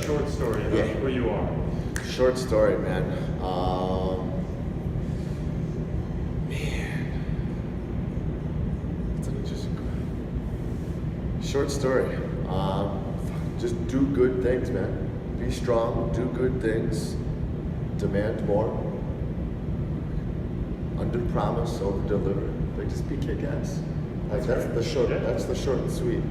short story about who you are. Short story, man. That's an interesting question. Short story. Just do good things, man. Be strong, do good things, demand more, under promise, over deliver. Like, just be kick-ass. Like, that's the short and sweet.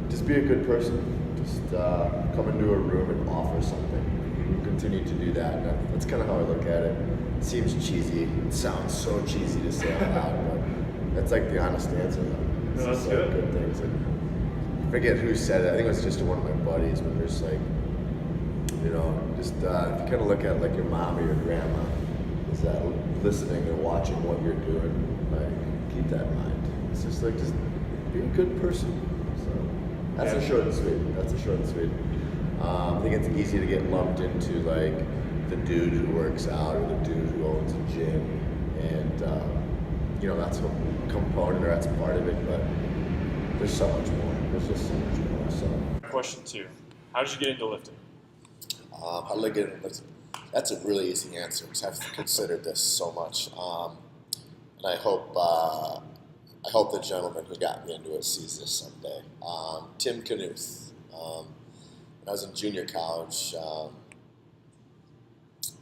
Just be a good person. Just come into a room and offer something. We'll continue to do that. That's kind of how I look at it. It seems cheesy. It sounds so cheesy to say out loud, but that's like the honest answer, though. No, that's good. Good things. And I forget who said it. I think it was just one of my buddies, but there's like, just if you kind of look at like your mom or your grandma, is that listening and watching what you're doing, like, keep that in mind. It's just like, just be a good person. So that's a short and sweet. I think it's easy to get lumped into like the dude who works out or the dude who owns a gym, and that's a component or that's part of it, but there's so much more. There's just so much more. So Question 2. How did you get into lifting? how did I get into lifting? That's a really easy answer because I've considered this so much, and I hope the gentleman who got me into it sees this someday. Tim Knuth. When I was in junior college,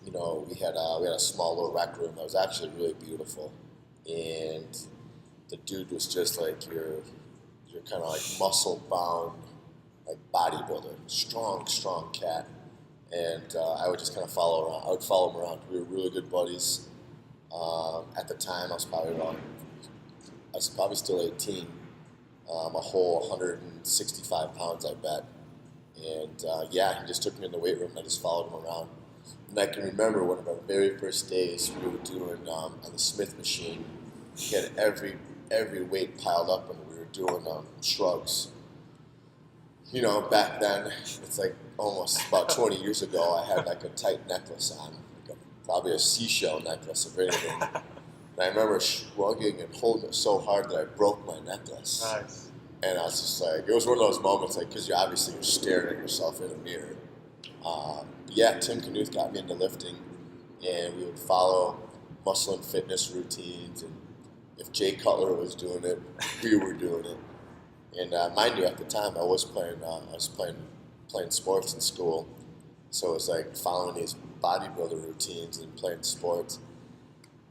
we had a small little rec room that was actually really beautiful, and the dude was just like your kind of like muscle bound, like bodybuilder, strong cat, and I would just kind of follow around. I would follow him around. We were really good buddies. At the time, I was probably still 18. A whole 165 pounds, I bet. And he just took me in the weight room and I just followed him around. And I can remember one of our very first days we were doing on the Smith machine. We had every weight piled up and we were doing shrugs. Back then, it's like almost about 20 years ago, I had like a tight necklace on, probably a seashell necklace of anything. And I remember shrugging and holding it so hard that I broke my necklace. Nice. And I was just like, it was one of those moments, like, because you're staring at yourself in a mirror. Tim Knuth got me into lifting, and we would follow muscle and fitness routines. And if Jay Cutler was doing it, we were doing it. And mind you, at the time, I was playing sports in school, so it was like following these bodybuilder routines and playing sports.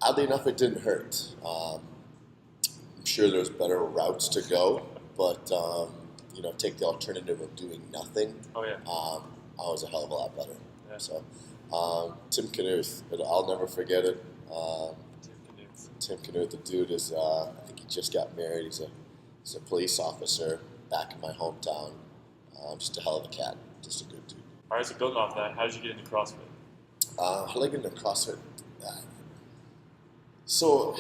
Oddly enough, it didn't hurt. I'm sure there's better routes to go, but take the alternative of doing nothing. Oh yeah. I was a hell of a lot better. Yeah. So, Tim Knuth, but I'll never forget it. Tim Knuth, the dude is, I think he just got married. He's a police officer back in my hometown. Just a hell of a cat. Just a good dude. All right, so building off that, how did you get into CrossFit? How did I get into CrossFit? So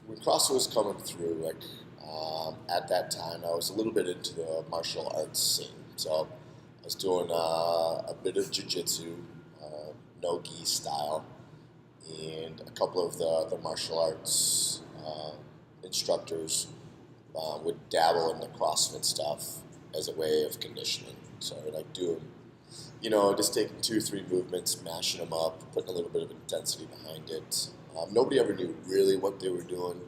when CrossFit was coming through, at that time, I was a little bit into the martial arts scene. So I was doing a bit of jiu-jitsu, no-gi style, and a couple of the martial arts instructors would dabble in the CrossFit stuff as a way of conditioning. So I would like doing, just taking 2-3 movements, mashing them up, putting a little bit of intensity behind it. Nobody ever knew really what they were doing.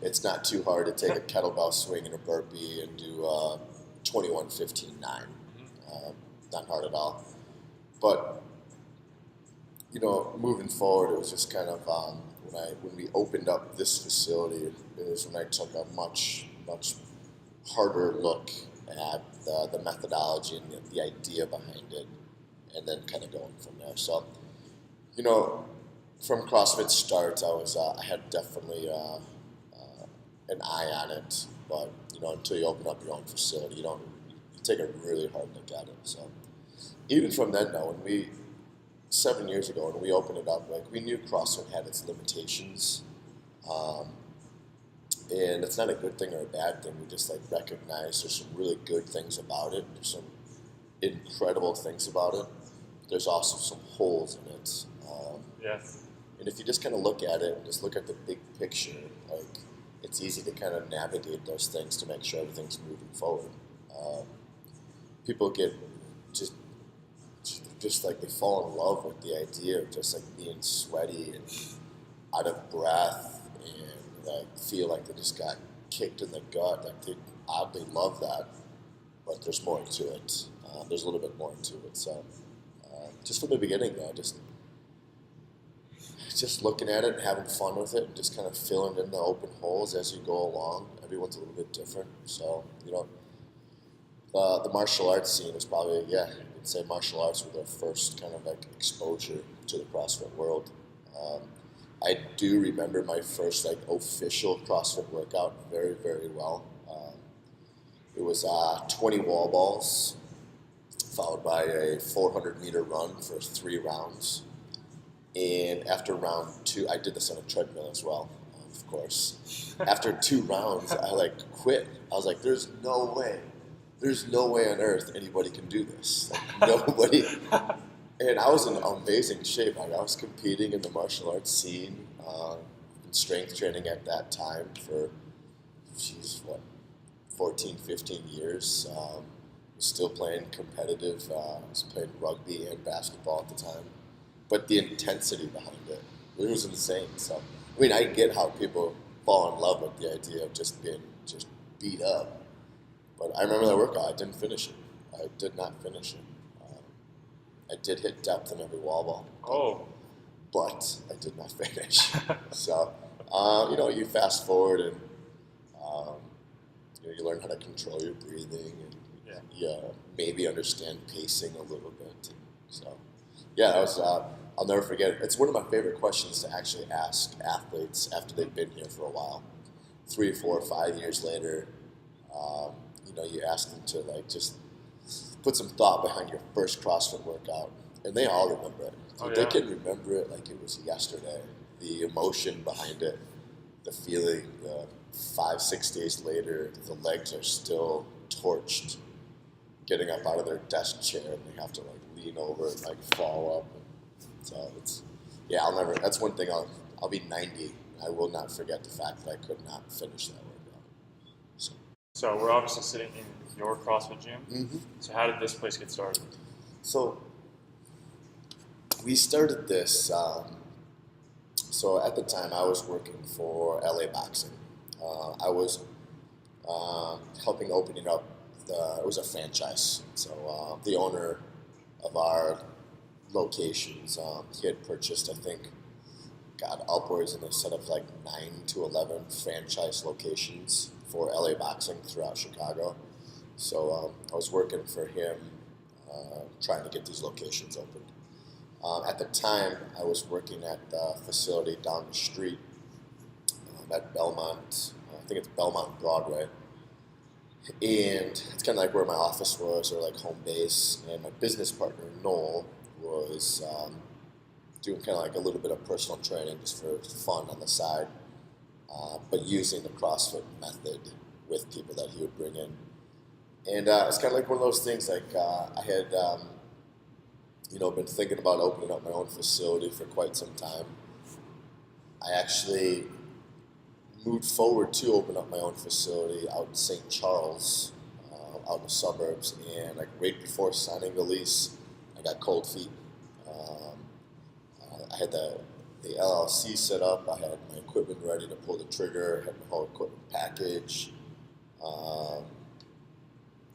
It's not too hard to take a kettlebell swing and a burpee and do 21-15-9. Not hard at all. But, moving forward, it was just kind of, when we opened up this facility, it was when I took a much harder look at the methodology and the idea behind it, and then kind of going from there. So, from CrossFit start, I had definitely an eye on it, but until you open up your own facility, you take a really hard look at it. So even from then, though, 7 years ago when we opened it up, we knew CrossFit had its limitations, and it's not a good thing or a bad thing. We just recognize there's some really good things about it. There's some incredible things about it. There's also some holes in it. Yes. And if you just kind of look at it and just look at the big picture, it's easy to kind of navigate those things to make sure everything's moving forward. People get just like they fall in love with the idea of just like being sweaty and out of breath and like feel like they just got kicked in the gut. Like they oddly love that, but there's more to it. There's a little bit more to it. So just from the beginning, though, just looking at it and having fun with it and just kind of filling in the open holes as you go along. Everyone's a little bit different. So, the martial arts scene was probably, I'd say martial arts were their first kind of like exposure to the CrossFit world. I do remember my first like official CrossFit workout very, very well. It was 20 wall balls, followed by a 400-meter run for 3 rounds. And after round 2, I did this on a treadmill as well, of course. After 2 rounds, I like quit. I was like, there's no way on earth anybody can do this. Like, nobody. And I was in amazing shape. Like, I was competing in the martial arts scene, in strength training at that time for, 14, 15 years. Was still playing competitive. I was playing rugby and basketball at the time. But the intensity behind it was insane. So, I mean, I get how people fall in love with the idea of just being just beat up. But I remember that workout. I didn't finish it. I did not finish it. I did hit depth in every wall ball. Oh. But I did not finish. So, you fast forward and you learn how to control your breathing and you maybe understand pacing a little bit. So, that was, I'll never forget it. It's one of my favorite questions to actually ask athletes after they've been here for a while. 3, 4, 5 years later, you ask them to like just put some thought behind your first CrossFit workout, and they all remember it. They can remember it like it was yesterday. The emotion behind it, the feeling, 5, 6 days later, the legs are still torched, getting up out of their desk chair, and they have to like lean over and like fall up. So it's, I'll never, that's one thing I'll be 90. I will not forget the fact that I could not finish that workout. So we're obviously sitting in your CrossFit gym. Mm-hmm. So how did this place get started? So we started this, so at the time I was working for LA Boxing. I was helping opening up it was a franchise. So the owner of our locations, he had purchased, I think, upwards in a set of like 9 to 11 franchise locations for LA Boxing throughout Chicago. So I was working for him, trying to get these locations opened. At the time, I was working at the facility down the street at Belmont. I think it's Belmont Broadway. And it's kind of like where my office was, or like home base. And my business partner, Noel, was doing kind of like a little bit of personal training just for fun on the side, but using the CrossFit method with people that he would bring in. And it's kind of like one of those things, like I had, been thinking about opening up my own facility for quite some time. I actually moved forward to open up my own facility out in St. Charles, out in the suburbs, and like right before signing the lease, I got cold feet. I had the LLC set up, I had my equipment ready to pull the trigger, I had my whole equipment package. I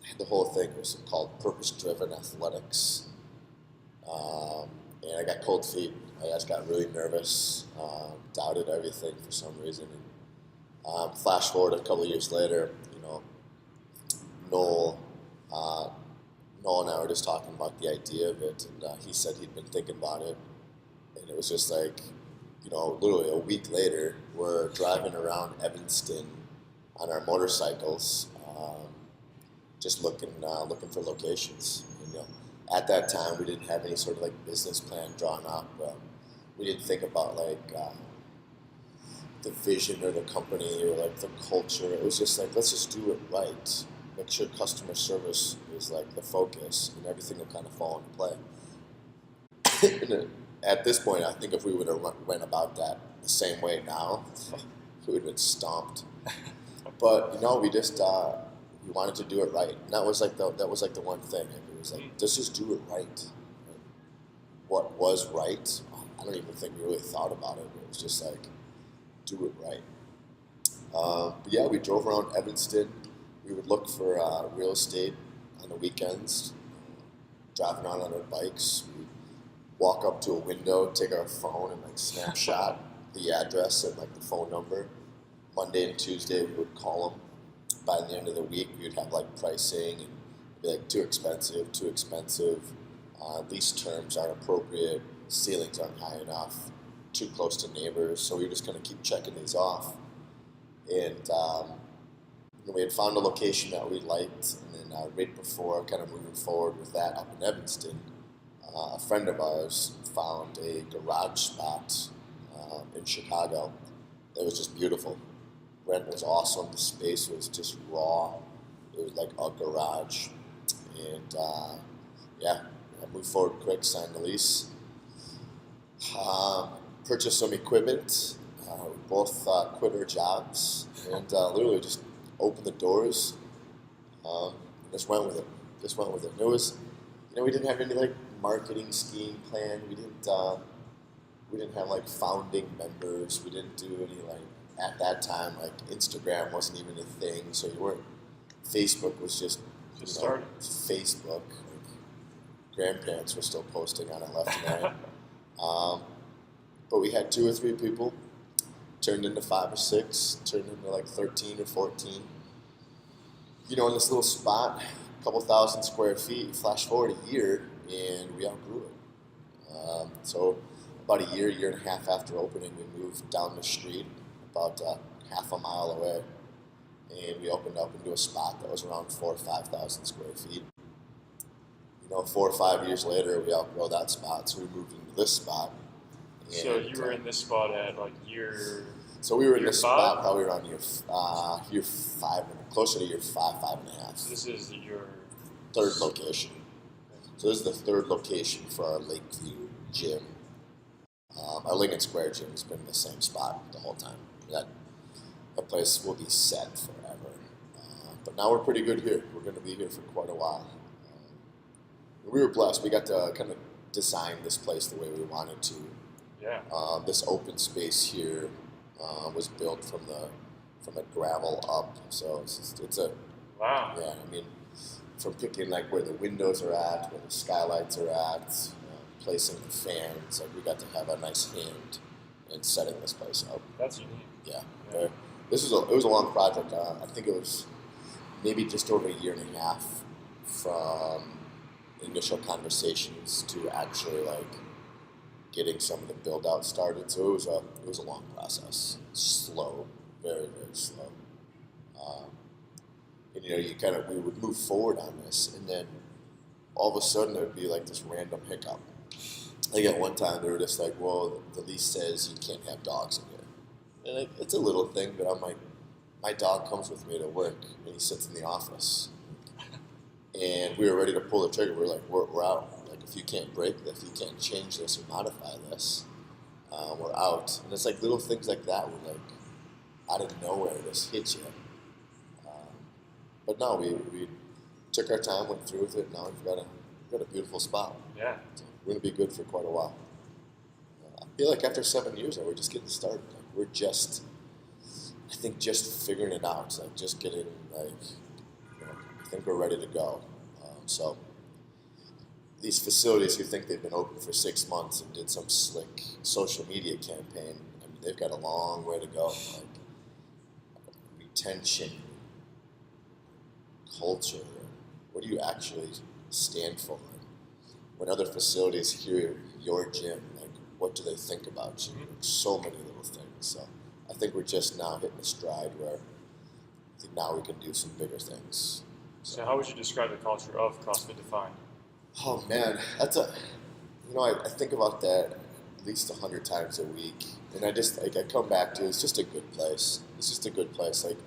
had the whole thing. It was called Purpose-Driven Athletics. And I got cold feet. I just got really nervous, doubted everything for some reason. And, flash forward a couple of years later, Noel and I were just talking about the idea of it, and he said he'd been thinking about it. And it was just like, literally a week later, we're driving around Evanston on our motorcycles, just looking for locations. And, at that time, we didn't have any sort of like business plan drawn up. We didn't think about like the vision or the company or like the culture. It was just like, let's just do it right. Make sure customer service is like the focus, and everything will kind of fall into play. At this point, I think if we would have went about that the same way now, we would have been stomped. But we just we wanted to do it right. And that was like the one thing. Like, it was like, let's just do it right. What was right? I don't even think we really thought about it. It was just like, do it right. But yeah, we drove around Evanston. We would look for real estate on the weekends, driving around on our bikes. We'd walk up to a window, take our phone, and like snapshot the address and like the phone number. Monday and Tuesday, we would call them. By the end of the week, we would have like pricing and be like too expensive. Lease terms aren't appropriate. Ceilings aren't high enough. Too close to neighbors. So we just kind of keep checking these off. And we had found a location that we liked, and then right before kind of moving forward with that up in Evanston, a friend of ours found a garage spot in Chicago that was just beautiful. Rent was awesome. The space was just raw. It was like a garage. And I moved forward quick, signed the lease, purchased some equipment. We both quit our jobs and literally just opened the doors and just went with it. And it was, we didn't have any like marketing scheme plan. We didn't have like founding members. We didn't do any like, at that time, like Instagram wasn't even a thing. So Facebook was just started. Facebook. Like, grandparents were still posting on it left and right. But we had 2 or 3 people, turned into 5 or 6, turned into like 13 or 14. In this little spot, a couple thousand square feet, flash forward a year, and we outgrew it. So about a year and a half after opening, we moved down the street, about half a mile away, and we opened up into a spot that was around 4,000 or 5,000 square feet. 4 or 5 years later, we outgrow that spot, so we moved into this spot. So you were in this spot at like year. So we were in this 5? spot probably around year 5, closer to year 5.5. So this is your 3rd location. So this is the 3rd location for our Lakeview gym. Our Lincoln Square gym has been in the same spot the whole time. That place will be set forever. But now we're pretty good here. We're going to be here for quite a while. We were blessed. We got to kind of design this place the way we wanted to. Yeah. This open space here was built from a gravel up. So it's a wow. Yeah, from picking like where the windows are at, where the skylights are at, placing the fans. Like we got to have a nice hand in setting this place up. That's unique. Yeah. It was a long project. I think it was maybe just over a year and a half from initial conversations to actually like getting some of the build out started. So it was a long process. Slow, very, very slow. And we would move forward on this, and then all of a sudden there would be like this random hiccup. Like at one time they were just like, well, the lease says you can't have dogs in here. And it's a little thing, but I'm like, my dog comes with me to work and he sits in the office. And we were ready to pull the trigger. We're like, we're out. Like if you can't break this, if you can't change this or modify this, we're out. And it's like little things like that would like out of nowhere just hit you. But no, we took our time, went through with it. Now we've got a beautiful spot. Yeah. So we're gonna be good for quite a while. I feel like after 7 years, we're just getting started. Like we're just figuring it out. Like just getting like, I think we're ready to go. So these facilities who think they've been open for 6 months and did some slick social media campaign, they've got a long way to go. Like retention, culture, what do you actually stand for? When other facilities hear your gym, like what do they think about you? Like, so many little things. So I think we're just now hitting a stride where I think now we can do some bigger things. So how would you describe the culture of CrossFit Defined? Oh man, that's I think about that at least 100 times a week, and I come back to it's just a good place. It's just a good place. Like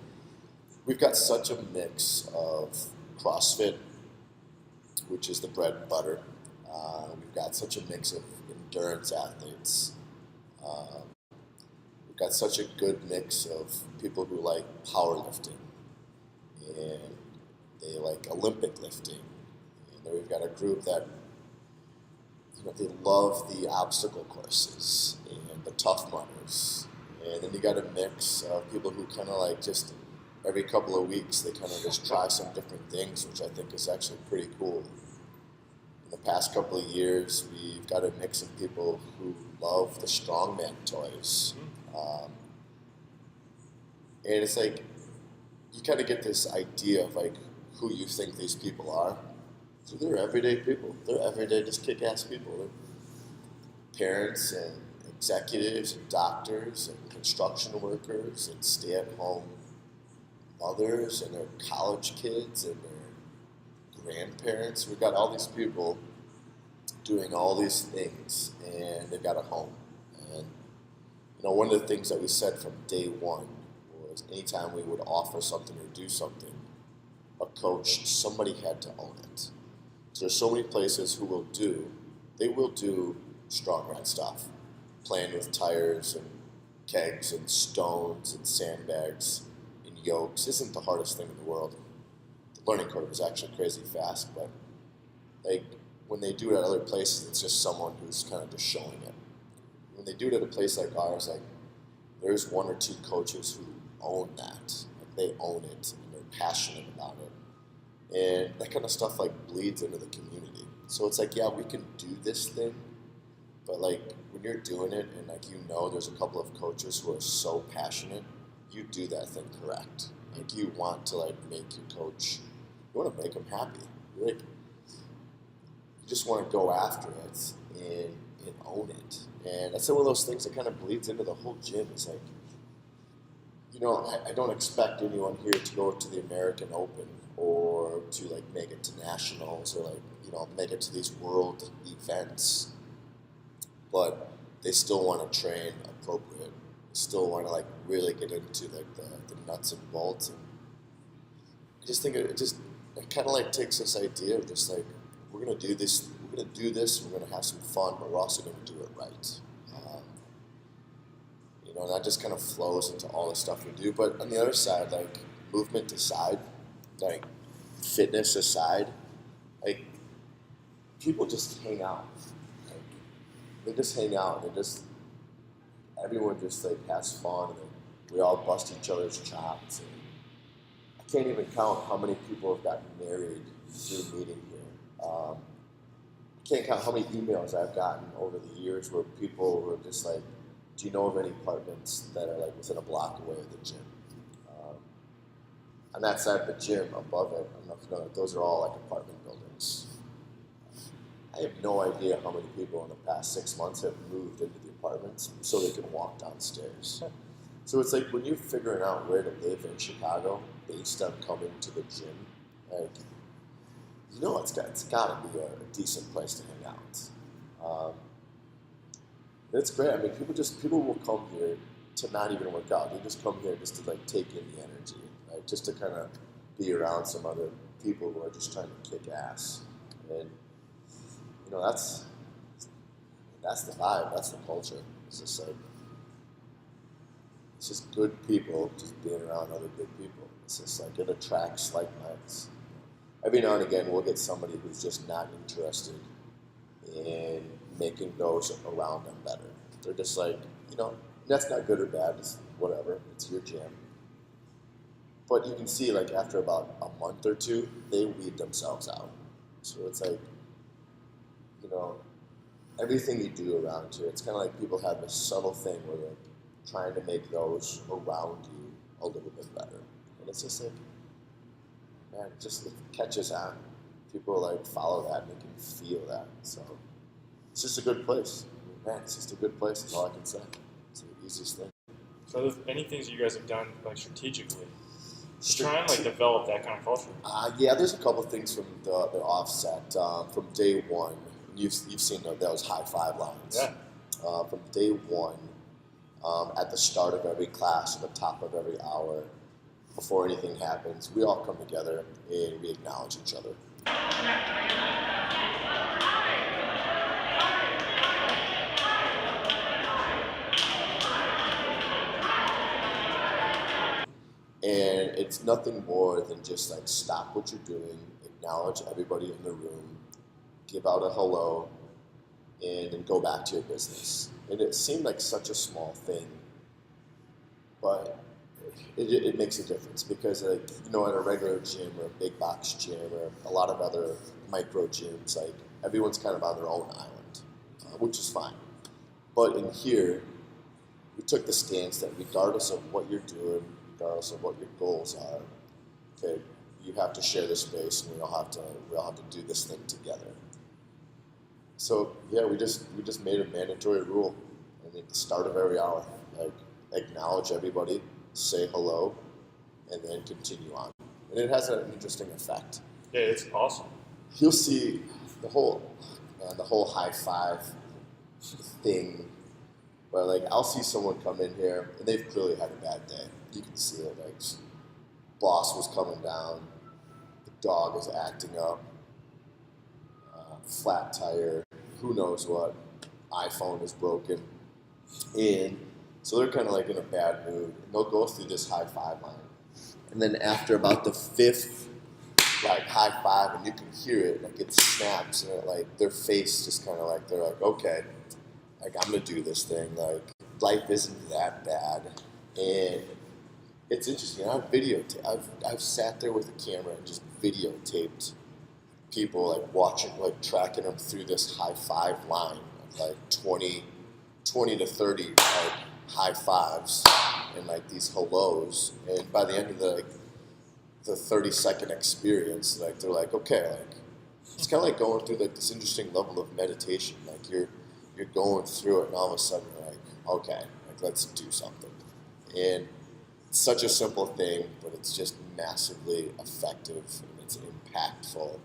we've got such a mix of CrossFit, which is the bread and butter. We've got such a mix of endurance athletes. We've got such a good mix of people who like powerlifting, and they like Olympic lifting. And then we've got a group that, they love the obstacle courses and the Tough Mudders. And then you got a mix of people who kind of like just every couple of weeks they kind of just try some different things, which I think is actually pretty cool. In the past couple of years, we've got a mix of people who love the strongman toys. And it's like, you kind of get this idea of like who you think these people are. So they're everyday people. They're everyday, just kick-ass people. They're parents and executives and doctors and construction workers and stay-at-home mothers and their college kids and their grandparents. We've got all these people doing all these things, and they've got a home. And one of the things that we said from day one was anytime we would offer something or do something, a coach, somebody had to own it. So there's so many places who will do strongman stuff, playing with tires and kegs and stones and sandbags and yokes isn't the hardest thing in the world. The learning curve is actually crazy fast, but like when they do it at other places, it's just someone who's kind of just showing it. When they do it at a place like ours, like there's one or two coaches who own that. Like they own it and they're passionate about it. And that kind of stuff like bleeds into the community. So it's like, yeah, we can do this thing, but like when you're doing it and like there's a couple of coaches who are so passionate, you do that thing correct. Like you want to like make your coach, you want to make them happy. You just want to go after it and own it. And that's one of those things that kind of bleeds into the whole gym. It's like, I don't expect anyone here to go to the American Open or to like make it to nationals or like, make it to these world events, but they still want to train appropriate. They still want to like really get into like the nuts and bolts. And I just think it kind of like takes this idea of just like, we're going to do this, we're going to have some fun, but we're also going to do it right. And that just kind of flows into all the stuff we do. But on the other side, like movement aside, like fitness aside, like people just hang out. Like, they just hang out. Everyone just like has fun. And we all bust each other's chops. And I can't even count how many people have gotten married through meeting here. I can't count how many emails I've gotten over the years where people were just like, do you know of any apartments that are like within a block away of the gym? On that side of the gym, above it, I don't know if you know, those are all like apartment buildings. I have no idea how many people in the past 6 months have moved into the apartments so they can walk downstairs. So it's like when you're figuring out where to live in Chicago based on coming to the gym, like, it's got to be a decent place to hang out. It's great. I mean, people will come here to not even work out. They just come here just to like take in the energy, right? Just to kind of be around some other people who are just trying to kick ass. And that's the vibe. That's the culture. It's just like it's just good people just being around other good people. It's just like it attracts like minds. Every now and again, we'll get somebody who's just not interested in making those around them better. They're just like, that's not good or bad, it's whatever, it's your gym. But you can see like after about a month or two, they weed themselves out. So it's like, everything you do around here, it's kind of like people have this subtle thing where they're trying to make those around you a little bit better. And it's just like, man, it catches on. People like follow that and they can feel that. So it's just a good place. Man, it's just a good place. That's all I can say. It's the easiest thing. So, are there any things you guys have done like strategically to try and like develop that kind of culture? Yeah, there's a couple of things from the offset. From day one, you've seen those high five lines. Yeah. From day one, at the start of every class, at the top of every hour, before anything happens, we all come together and we acknowledge each other. And it's nothing more than just like stop what you're doing, acknowledge everybody in the room, give out a hello, and then go back to your business. And it seemed like such a small thing, but it makes a difference because, like, you know, at a regular gym or a big box gym or a lot of other micro gyms, like, everyone's kind of on their own island, which is fine. But in here, we took the stance that regardless of what you're doing, regardless of what your goals are, okay, you have to share this space, and we all have to do this thing together. So yeah, we just made a mandatory rule. I mean, at the start of every hour, like, acknowledge everybody, say hello, and then continue on. And it has an interesting effect. Yeah, it's awesome. You'll see the whole high five thing, where, like, I'll see someone come in here and they've clearly had a bad day. You can see it. Like, boss was coming down, the dog is acting up, flat tire, who knows what, iPhone is broken, and so they're kind of like in a bad mood, and they'll go through this high five line, and then after about the fifth like high five, and you can hear it, like, it snaps, and it, like, their face just kind of like, they're like, okay, like, I'm gonna do this thing, like, life isn't that bad. And it's interesting. I've sat there with a camera and just videotaped people, like, watching, like, tracking them through this high five line of like 20 to 30 like high fives and like these hellos, and by the end of the 30-second experience, like, they're like, okay, like, it's kind of like going through like this interesting level of meditation. Like, you're going through it, and all of a sudden you're like, okay, like, let's do something. And it's such a simple thing, but it's just massively effective, and it's impactful,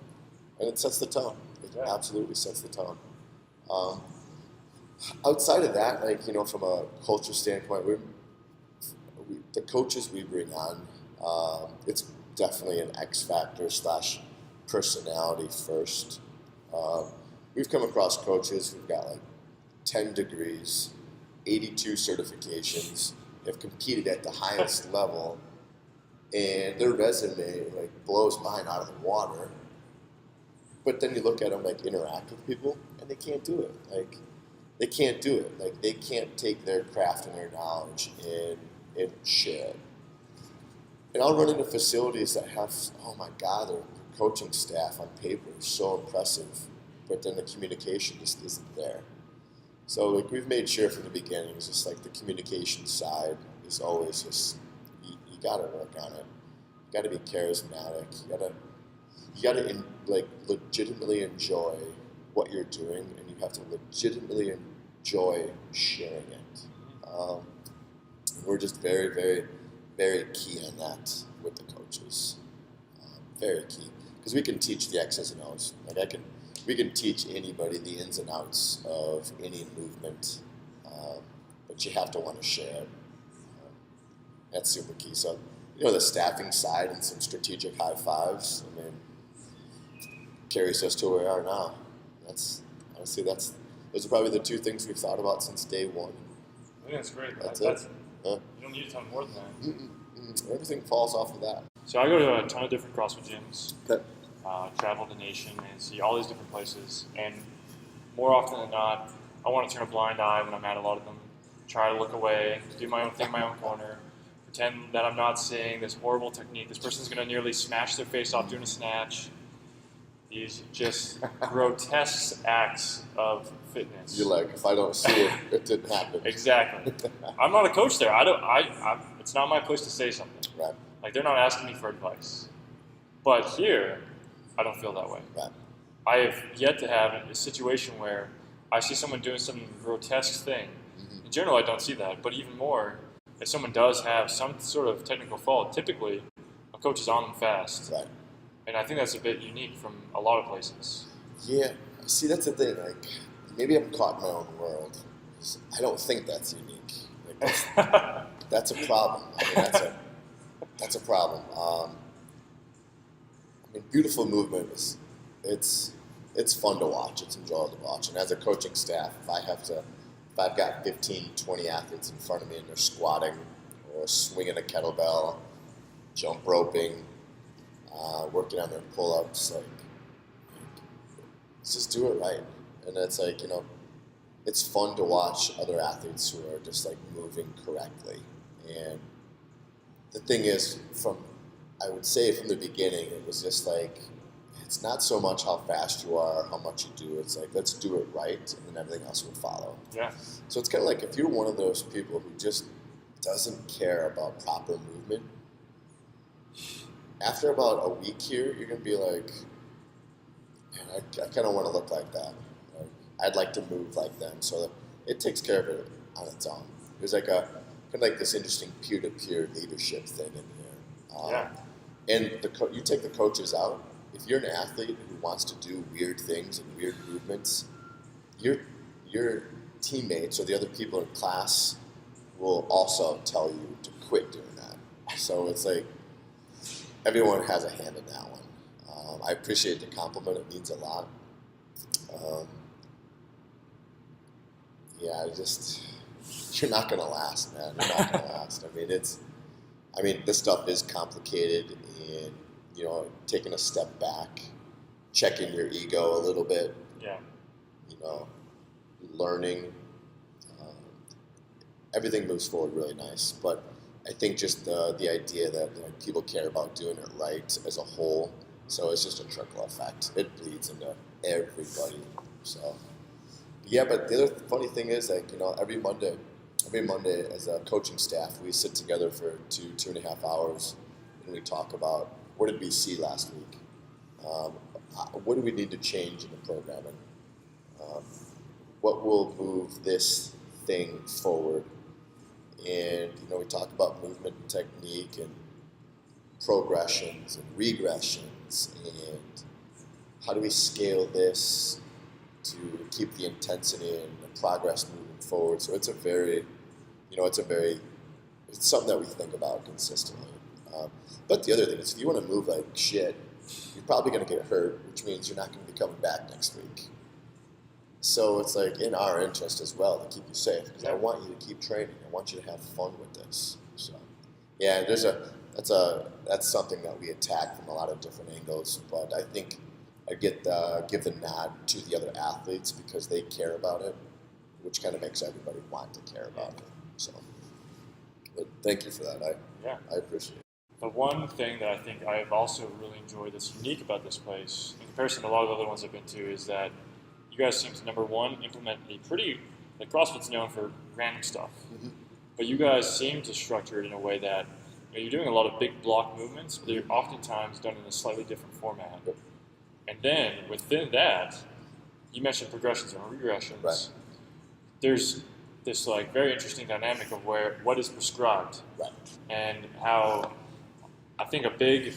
and it sets the tone. It absolutely sets the tone. Outside of that, like, you know, from a culture standpoint, the coaches we bring on, it's definitely an X factor / personality first. We've come across coaches who've got like 10 degrees, 82 certifications, have competed at the highest level, and their resume like blows mine out of the water. But then you look at them like interact with people, and they can't do it. Like, they can't do it. Like, they can't take their craft and their knowledge and share it. And I'll run into facilities that have, oh my God, their coaching staff on paper is so impressive, but then the communication just isn't there. So, like, we've made sure from the beginning, it's just like the communication side is always just, you gotta work on it. You gotta be charismatic. You gotta like legitimately enjoy what you're doing, and you have to legitimately enjoy sharing it. We're just very, very, very key on that with the coaches. Very key, because we can teach the X's and O's. Like, we can teach anybody the ins and outs of any movement, but you have to want to share it. That's super key. So, you know, the staffing side and some strategic high fives, I mean, carries us to where we are now. Those are probably the two things we've thought about since day one. I think that's great. That's it. You don't need a ton more than that. Everything falls off of that. So I go to a ton of different CrossFit gyms. Okay. Travel the nation and see all these different places. And more often than not, I want to turn a blind eye when I'm at a lot of them. Try to look away, do my own thing in my own corner, pretend that I'm not seeing this horrible technique. This person's going to nearly smash their face off doing a snatch. These just grotesque acts of fitness. You're like, if I don't see it, it didn't happen. Exactly. I'm not a coach there. It's not my place to say something. Right. Like, they're not asking me for advice. But here, I don't feel that way. Right. I have yet to have a situation where I see someone doing some grotesque thing. Mm-hmm. In general, I don't see that. But even more, if someone does have some sort of technical fault, typically a coach is on them fast. Right. And I think that's a bit unique from a lot of places. Yeah. See, that's the thing. Like, maybe I'm caught in my own world. I don't think that's unique. Like, that's a problem. I mean, that's a problem. I mean, beautiful movement it's fun to watch. It's enjoyable to watch. And as a coaching staff, if I've got 15, 20 athletes in front of me and they're squatting or swinging a kettlebell, jump roping, working on their pull-ups, like just do it right. And it's like, it's fun to watch other athletes who are just like moving correctly. And the thing is, I would say from the beginning, it was just like, it's not so much how fast you are, how much you do. It's like, let's do it right, and then everything else will follow. Yeah. So it's kind of like if you're one of those people who just doesn't care about proper movement, after about a week here, you're going to be like, man, I kind of want to look like that. Like, I'd like to move like them. So it takes care of it on its own. There's like kind of like this interesting peer-to-peer leadership thing in here. Yeah. And you take the coaches out. If you're an athlete who wants to do weird things and weird movements, your teammates or the other people in class will also tell you to quit doing that. So it's like everyone has a hand in that one. I appreciate the compliment. It means a lot. You're not going to last, man. You're not going to last. I mean, this stuff is complicated, and, taking a step back, checking your ego a little bit, learning, everything moves forward really nice. But I think just the idea that people care about doing it right as a whole, so it's just a trickle effect. It bleeds into everybody. So, yeah, but the other funny thing is, like, every Monday as a coaching staff, we sit together for 2.5 hours, and we talk about what did we see last week? What do we need to change in the programming? What will move this thing forward? And, we talk about movement and technique and progressions and regressions, and how do we scale this to keep the intensity and the progress moving forward. So it's it's something that we think about consistently. But the other thing is, if you want to move like shit, you're probably going to get hurt, which means you're not going to be coming back next week. So it's like in our interest as well to keep you safe, because I want you to keep training. I want you to have fun with this. So yeah, that's something that we attack from a lot of different angles. But I think I give the nod to the other athletes because they care about it, which kind of makes everybody want to care about it. So, but thank you for that. I appreciate it. The one thing that I think I've also really enjoyed that's unique about this place, in comparison to a lot of the other ones I've been to, is that you guys seem to, number one, implement like CrossFit's known for random stuff, but you guys seem to structure it in a way that you're doing a lot of big block movements, but they're oftentimes done in a slightly different format. And then within that, you mentioned progressions and regressions. Right. There's this like very interesting dynamic of what is prescribed, and how I think a big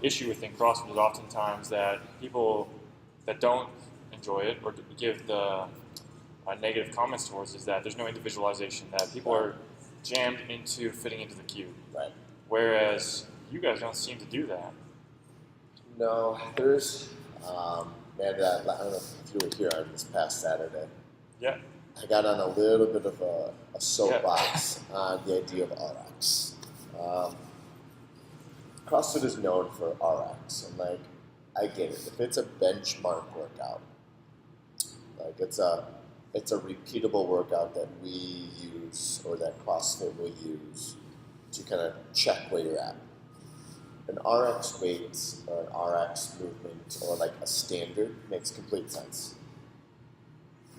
issue within CrossFit is oftentimes that people that don't enjoy it or give the negative comments towards is that there's no individualization, that people are jammed into fitting into the cube. Right. Whereas you guys don't seem to do that. No, there's, I don't know if you were here on this past Saturday. Yeah. I got on a little bit of a soapbox on the idea of RX. CrossFit is known for RX, and like, I get it. If it's a benchmark workout, like it's a repeatable workout that we use or that CrossFit will use to kind of check where you're at. An RX weight or an RX movement or like a standard makes complete sense.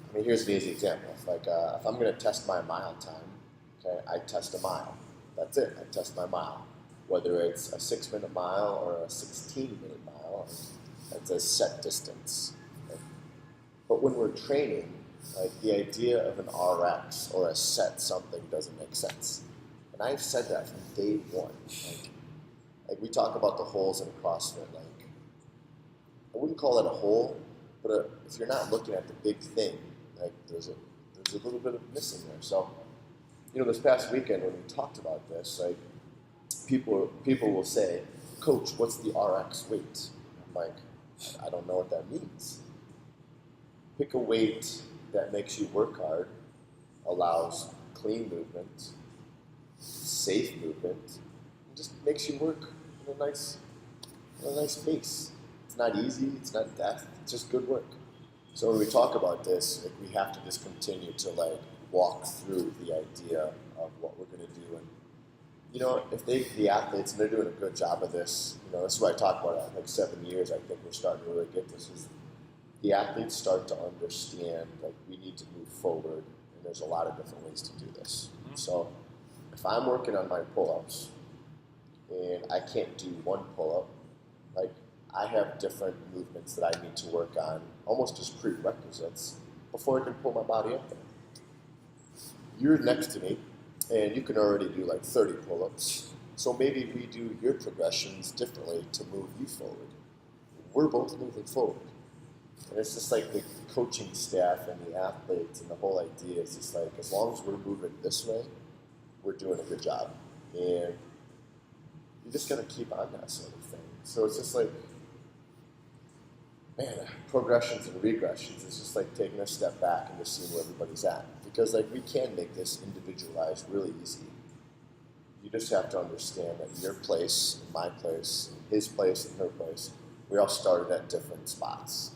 I mean, here's an easy example. If I'm going to test my mile time, okay, I test a mile. That's it. I test my mile. Whether it's a 6-minute mile or a 16-minute mile, it's a set distance. Okay? But when we're training, like the idea of an RX or a set something doesn't make sense. And I've said that from day one. Like we talk about the holes in CrossFit. Like, I wouldn't call it a hole, but if you're not looking at the big thing, like there's a little bit of missing there. So, this past weekend when we talked about this, like people will say, "Coach, what's the RX weight?" I'm like, I don't know what that means. Pick a weight that makes you work hard, allows clean movement, safe movement, It just makes you work in a nice pace. It's not easy, it's not death, it's just good work. So when we talk about this, like, we have to just continue to like walk through the idea of what we're going to do. And you know, if the athletes, and they're doing a good job of this, you know, this is what I talk about at like 7 years. I think we're starting to really get this. Is the athletes start to understand like we need to move forward, and there's a lot of different ways to do this. So if I'm working on my pull-ups and I can't do one pull-up, like I have different movements that I need to work on almost as prerequisites before I can pull my body up there. You're next to me and you can already do like 30 pull-ups. So maybe we do your progressions differently to move you forward. We're both moving forward. And it's just like the coaching staff and the athletes, and the whole idea is just like, as long as we're moving this way, we're doing a good job. And you just got to keep on that sort of thing. So it's just like, man, progressions and regressions is just like taking a step back and just seeing where everybody's at. Because like we can make this individualized really easy. You just have to understand that your place, and my place, and his place, and her place, we all started at different spots.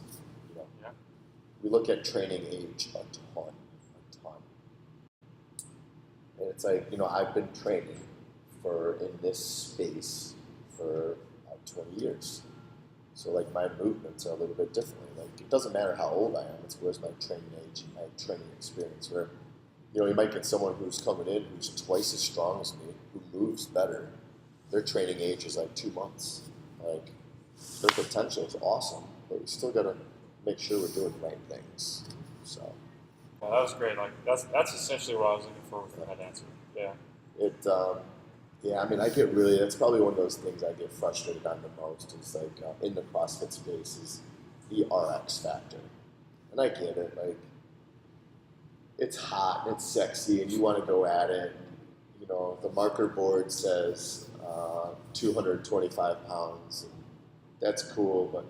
You know? Yeah. We look at training age a ton. And it's like, you know, I've been training in this space for about 20 years. So like my movements are a little bit differently. Like it doesn't matter how old I am, it's where's my training age and my training experience. Where, you know, you might get someone who's coming in who's twice as strong as me, who moves better. Their training age is like 2 months. Like their potential is awesome, but we still gotta make sure we're doing the right things. So Well, that was great. Like that's essentially what I was looking for with that answer. Yeah. Yeah, I mean, that's probably one of those things I get frustrated on the most is like in the CrossFit space is the RX factor. And I get it, like, it's hot and it's sexy and you want to go at it. You know, the marker board says 225 pounds. And that's cool, but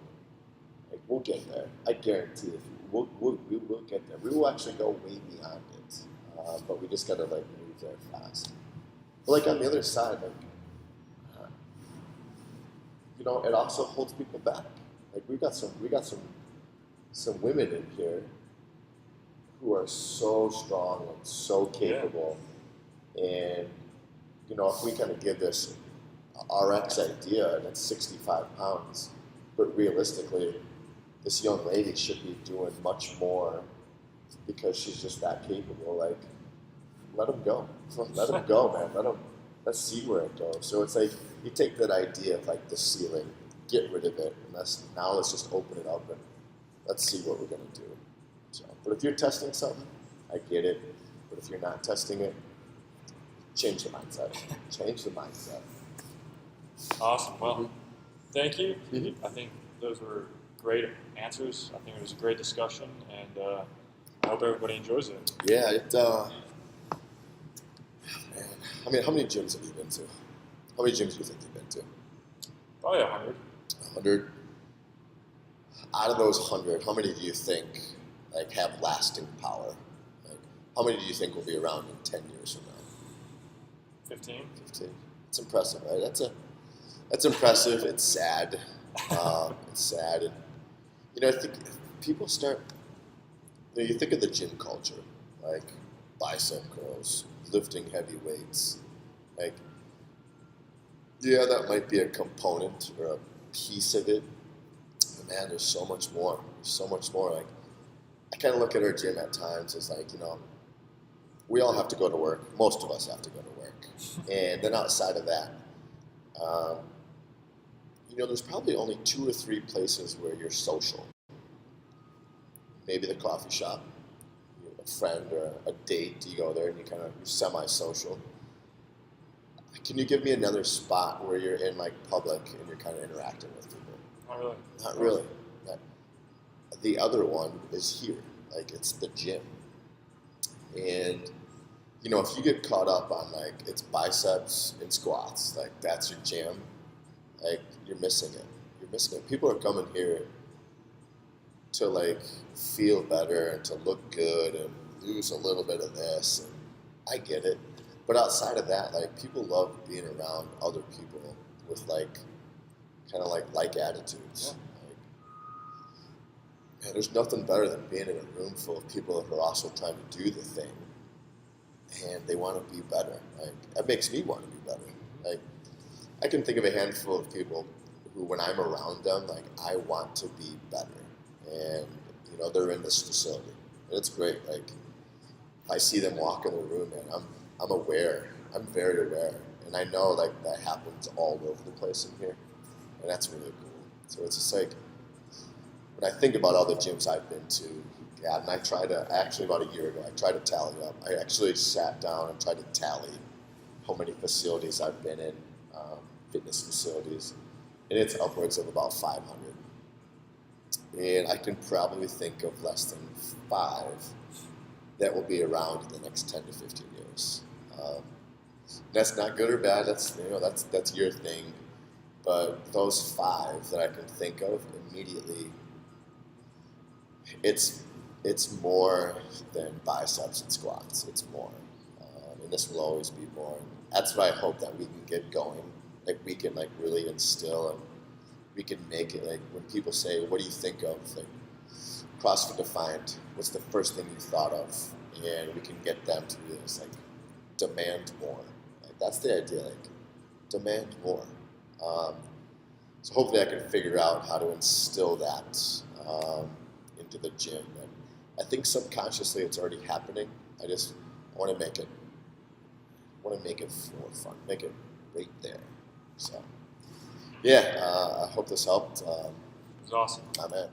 like, we'll get there. I guarantee it. We will get there. We will actually go way beyond it. But we just got to like move there fast. But like on the other side, like, you know, it also holds people back. Like we got some women in here who are so strong and so capable. Yeah. And you know, if we kind of give this RX idea and it's 65 pounds, but realistically, this young lady should be doing much more because she's just that capable. Like, let them go. Let them go, man. Let's see where it goes. So it's like, you take that idea of like the ceiling, get rid of it, and now let's just open it up and let's see what we're going to do. So, but if you're testing something, I get it. But if you're not testing it, change the mindset. Change the mindset. Awesome. Well, thank you. I think those were great answers. I think it was a great discussion, and I hope everybody enjoys it. Yeah, man. I mean, how many gyms have you been to? How many gyms do you think you've been to? Probably 100. 100? Out of those 100, how many do you think like have lasting power? Like, how many do you think will be around in 10 years from now? 15. 15. It's impressive, right? That's impressive. It's sad. It's sad. And, you know, I think people start, you know, you think of the gym culture, like bicep curls, lifting heavy weights. Like, yeah, that might be a component or a piece of it. But man, there's so much more. There's so much more. Like, I kind of look at our gym at times as like, you know, we all have to go to work. Most of us have to go to work. And then outside of that, you know, there's probably only 2 or 3 places where you're social. Maybe the coffee shop, a friend or a date, you go there and you're semi-social. Can you give me another spot where you're in like public and you're kind of interacting with people? Not really. Not really. The other one is here, like it's the gym. And, you know, if you get caught up on like it's biceps and squats, like that's your gym, like you're missing it. You're missing it. People are coming here to like feel better and to look good and lose a little bit of this. And I get it. But outside of that, like people love being around other people with like kind of like attitudes. Yeah. Like, man, there's nothing better than being in a room full of people who are also trying to do the thing, and they want to be better. Like that makes me want to be better. Like I can think of a handful of people who, when I'm around them, like I want to be better, and you know they're in this facility, and it's great. Like I see them walk in the room, and I'm aware. I'm very aware, and I know like that happens all over the place in here, and that's really cool. So it's just like when I think about all the gyms I've been to, yeah, and actually about a year ago, I tried to tally up. I actually sat down and tried to tally how many facilities I've been in, fitness facilities, and it's upwards of about 500. And I can probably think of less than 5 that will be around in the next 10 to 15 years. That's not good or bad. That's your thing. But those 5 that I can think of immediately, it's more than biceps and squats. It's more, and this will always be more. And that's what I hope that we can get going. Like we can like really instill, and we can make it like when people say, "What do you think of like CrossFit Defined? What's the first thing you thought of?" And we can get them to do this like demand more. Like that's the idea. Like demand more. So hopefully I can figure out how to instill that into the gym. And I think subconsciously it's already happening. I want to make it more fun, make it right there. So yeah, I hope this helped. It was awesome. I'm in.